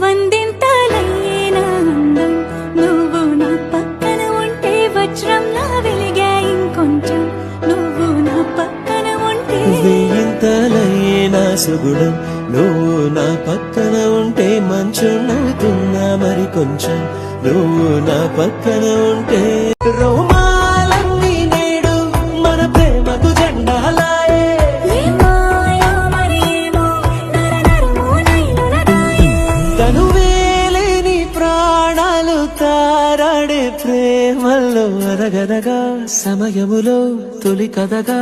వందింతలయ్యేనా అందం నువ్వు నా పక్కన ఉంటే వజ్రంలా వెలిగా ఇంకొంచెం నువ్వు నా పక్కన ఉంటే వెయ్యింతలయ్యేనా సుగుణం నువ్వు నా పక్కన ఉంటే మంచున్నవుతున్నా మరి కొంచెం నువ్వు నా పక్కన ఉంటే రోమాలన్నీ నేడు మన ప్రేమకు జెండాలాయే తనువేలేని ప్రాణాలు తారాడే ప్రేమల్లో అరగదగా సమయములో తొలి కదగా